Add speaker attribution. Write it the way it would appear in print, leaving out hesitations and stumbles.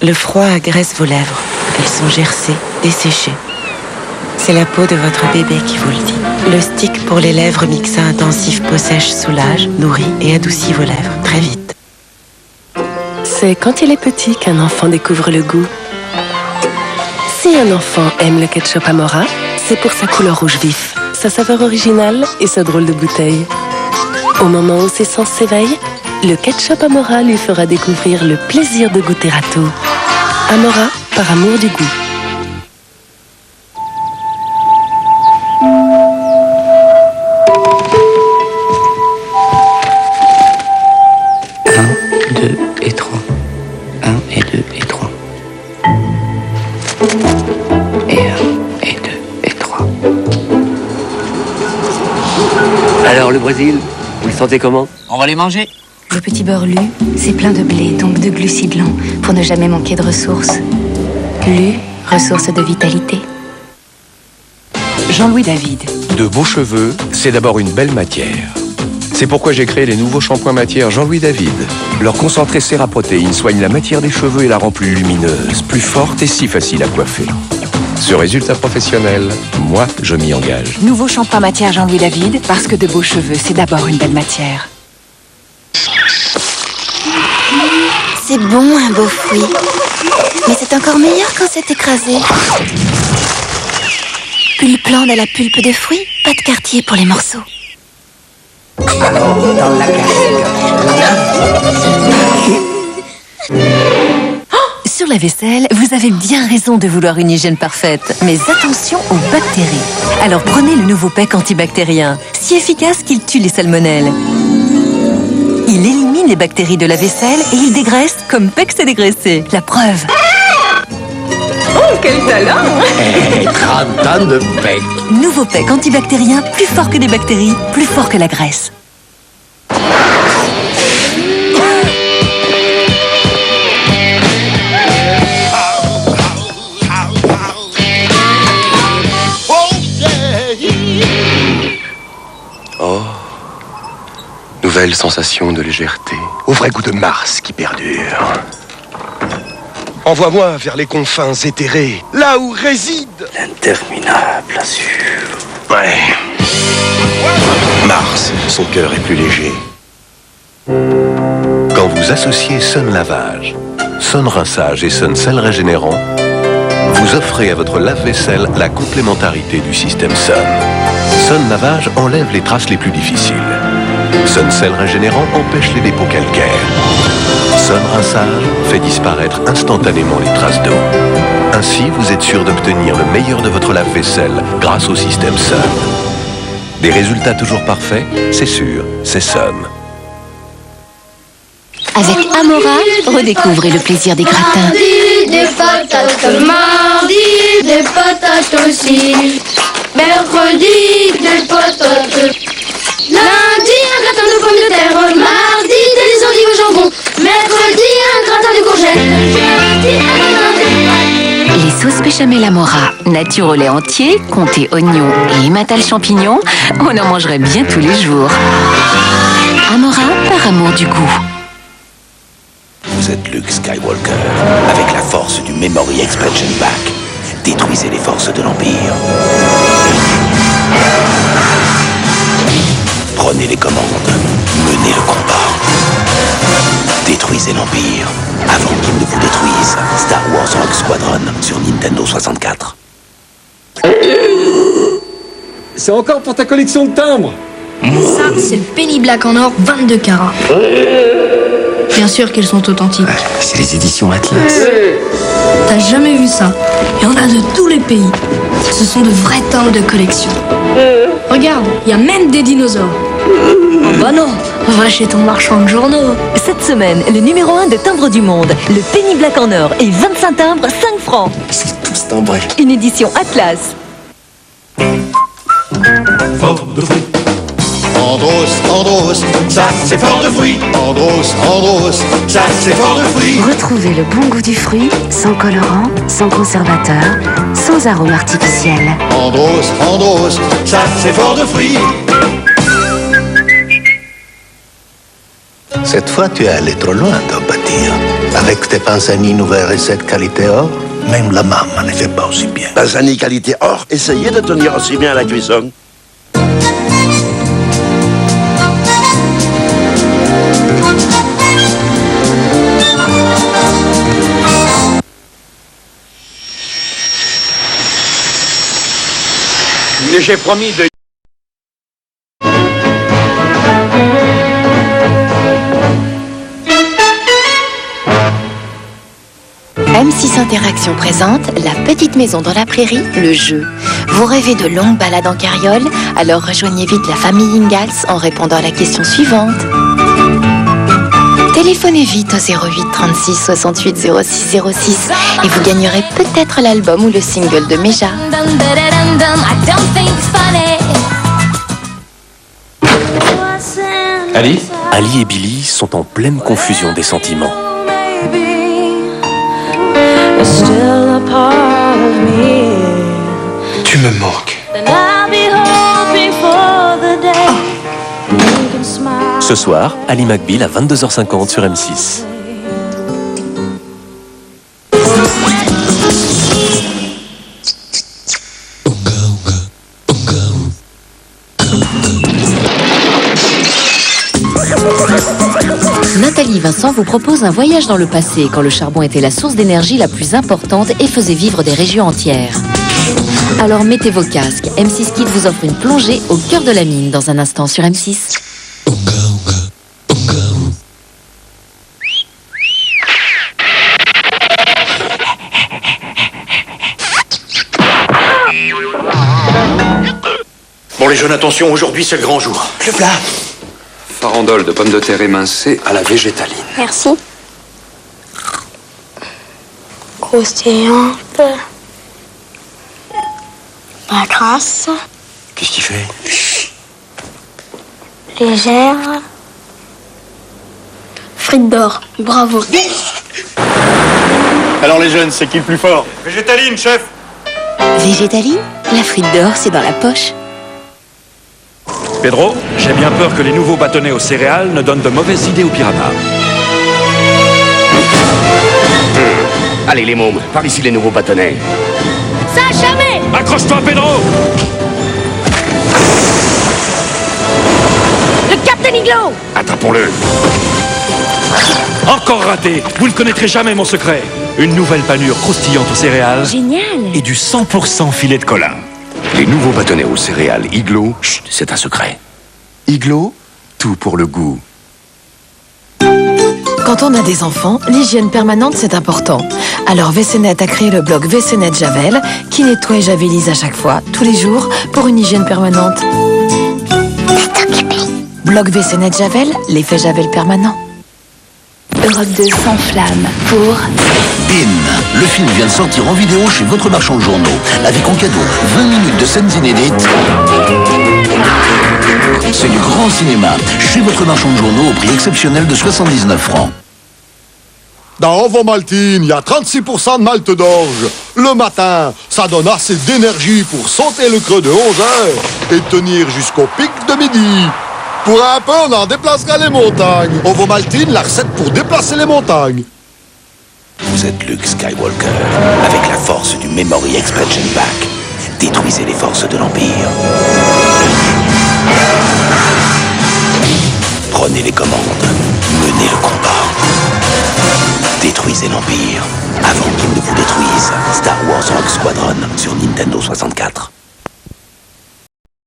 Speaker 1: Le froid agresse vos lèvres. Elles sont gercées, desséchées. C'est la peau de votre bébé qui vous le dit. Le stick pour les lèvres Mixa intensif peau sèche soulage, nourrit et adoucit vos lèvres très vite.
Speaker 2: C'est quand il est petit qu'un enfant découvre le goût. Si un enfant aime le ketchup Amora, c'est pour sa couleur rouge vif, sa saveur originale et sa drôle de bouteille. Au moment où ses sens s'éveillent, le ketchup Amora lui fera découvrir le plaisir de goûter à tout. Amora, par amour du goût.
Speaker 3: Alors le Brésil, vous le sentez comment?
Speaker 4: On va les manger.
Speaker 5: Le petit beurre Lu, c'est plein de blé, donc de glucides lents, pour ne jamais manquer de ressources. Lu, ressource de vitalité.
Speaker 6: Jean-Louis David.
Speaker 7: De beaux cheveux, c'est d'abord une belle matière. C'est pourquoi j'ai créé les nouveaux shampoings matière Jean-Louis David. Leur concentré Céraprotéine soigne la matière des cheveux et la rend plus lumineuse, plus forte et si facile à coiffer. Ce résultat professionnel, moi, je m'y engage.
Speaker 6: Nouveau shampoing matière Jean-Louis David, parce que de beaux cheveux, c'est d'abord une belle matière.
Speaker 5: C'est bon, un beau fruit. Mais c'est encore meilleur quand c'est écrasé. Pulplande à la pulpe de fruits, pas de quartier pour les morceaux.
Speaker 4: Alors, dans la casquette.
Speaker 6: Sur la vaisselle, vous avez bien raison de vouloir une hygiène parfaite. Mais attention aux bactéries. Alors prenez le nouveau PEC antibactérien, si efficace qu'il tue les salmonelles. Il élimine les bactéries de la vaisselle et il dégraisse comme PEC s'est dégraissé. La preuve. Oh, quel talent!
Speaker 4: 30 ans de PEC.
Speaker 6: Nouveau PEC antibactérien, plus fort que les bactéries, plus fort que la graisse.
Speaker 7: Oh, nouvelle sensation de légèreté, au vrai goût de Mars qui perdure. Envoie-moi vers les confins éthérés, là où réside
Speaker 3: L'interminable azur.
Speaker 7: Ouais. Mars, son cœur est plus léger.
Speaker 8: Quand vous associez Sun Lavage, Sun Rinçage et Sun Sel Régénérant, vous offrez à votre lave-vaisselle la complémentarité du système Sun. Sun Lavage enlève les traces les plus difficiles. Sun Sel Régénérant empêche les dépôts calcaires. Sun Rinçage fait disparaître instantanément les traces d'eau. Ainsi, vous êtes sûr d'obtenir le meilleur de votre lave-vaisselle grâce au système Sun. Des résultats toujours parfaits, c'est sûr, c'est Sun.
Speaker 5: Avec Amora, redécouvrez le plaisir des gratins.
Speaker 9: Mardi, des patates, mardi, des patates aussi. Mercredi, des patates. Lundi, un gratin de pommes de terre. Mardi, des olives au jambon. Mercredi, un gratin de courgettes. Jeudi, un gratin de pâtes.
Speaker 5: Les sauces béchamel Amora, nature au lait entier, comté oignon et émental champignon, on en mangerait bien tous les jours. Amora, par amour du goût.
Speaker 10: Vous êtes Luke Skywalker, avec la force du Memory Expansion Pack. Détruisez les forces de l'Empire. Prenez les commandes, menez le combat. Détruisez l'Empire, avant qu'il ne vous détruise. Star Wars Rogue Squadron, sur Nintendo 64.
Speaker 11: C'est encore pour ta collection de timbres.
Speaker 9: Ça, c'est le Penny Black en or 22 carats. Bien sûr qu'elles sont authentiques.
Speaker 10: C'est les éditions Atlas.
Speaker 9: T'as jamais vu ça? Il y en a de tous les pays. Ce sont de vrais timbres de collection. Regarde, il y a même des dinosaures. Oh bah non, va chez ton marchand de journaux.
Speaker 6: Cette semaine, le numéro 1 de timbres du monde, le Penny Black en or et 25 timbres, 5 francs.
Speaker 10: Ils sont tous timbrés.
Speaker 6: Une édition Atlas.
Speaker 12: Fort de fruits. Andros, ça c'est fort de fruits. Andros, ça c'est fort de fruits.
Speaker 5: Retrouvez le bon goût du fruit, sans colorant, sans conservateur, sans arôme artificiel.
Speaker 12: Andros, ça c'est fort de fruits.
Speaker 10: Cette fois, tu es allé trop loin d'en bâtir. Avec tes Panzani nouvelle recette qualité or, même la maman ne fait pas aussi bien.
Speaker 13: Panzani qualité or, essayez de tenir aussi bien à la cuisson.
Speaker 11: Mais j'ai promis de...
Speaker 5: M6 Interaction présente La Petite Maison dans la Prairie, le jeu. Vous rêvez de longues balades en carriole? Alors rejoignez vite la famille Ingalls en répondant à la question suivante. Téléphonez vite au 08 36 68 06 06 et vous gagnerez peut-être l'album ou le single de Meja.
Speaker 7: Ali et Billy sont en pleine confusion des sentiments.
Speaker 14: Tu me manques.
Speaker 7: Ce soir, Ali McBeal à 22h50 sur M6.
Speaker 6: Nathalie Vincent vous propose un voyage dans le passé, quand le charbon était la source d'énergie la plus importante et faisait vivre des régions entières. Alors mettez vos casques, M6 Kids vous offre une plongée au cœur de la mine dans un instant sur M6.
Speaker 14: Bon les jeunes, attention, aujourd'hui c'est le grand jour. Le plat.
Speaker 15: Farandole de pommes de terre émincées à la végétaline.
Speaker 9: Merci. Croustillante. Pas grasse.
Speaker 14: Qu'est-ce qu'il fait?
Speaker 9: Légère. Frites d'or. Bravo.
Speaker 12: Alors les jeunes, c'est qui le plus fort? Végétaline, chef.
Speaker 6: Végétaline? La frite d'or, c'est dans la poche.
Speaker 16: Pedro, j'ai bien peur que les nouveaux bâtonnets aux céréales ne donnent de mauvaises idées aux piranhas.
Speaker 10: Allez les mômes, par ici les nouveaux bâtonnets.
Speaker 9: Ça jamais.
Speaker 16: Accroche-toi, Pedro!
Speaker 9: Le Captain Iglo.
Speaker 10: Attrapons-le.
Speaker 16: Encore raté! Vous ne connaîtrez jamais mon secret. Une nouvelle panure croustillante aux céréales.
Speaker 9: Génial.
Speaker 16: Et du 100% filet de colin.
Speaker 10: Les nouveaux bâtonnets aux céréales Iglo, chut, c'est un secret. Iglo, tout pour le goût.
Speaker 2: Quand on a des enfants, l'hygiène permanente c'est important. Alors WC-Net a créé le blog WC-Net Javel qui nettoie et javelise à chaque fois, tous les jours, pour une hygiène permanente. Blog WC-Net Javel, l'effet Javel permanent.
Speaker 5: Europe 2 s'enflamme pour
Speaker 10: In, le film vient de sortir en vidéo chez votre marchand de journaux. Avec en cadeau 20 minutes de scènes inédites. C'est du grand cinéma chez votre marchand de journaux au prix exceptionnel de 79 francs.
Speaker 12: Dans Ovomaltine, il y a 36% de malte d'orge. Le matin, ça donne assez d'énergie pour sauter le creux de 11 heures et tenir jusqu'au pic de midi. Pour un peu, on en déplacera les montagnes. Ovomaltine, la recette pour déplacer les montagnes.
Speaker 10: Vous êtes Luke Skywalker, avec la force du Memory Expansion Pack. Détruisez les forces de l'Empire. Prenez les commandes. Menez le combat. Détruisez l'Empire avant qu'il ne vous détruise. Star Wars Rogue Squadron sur Nintendo 64.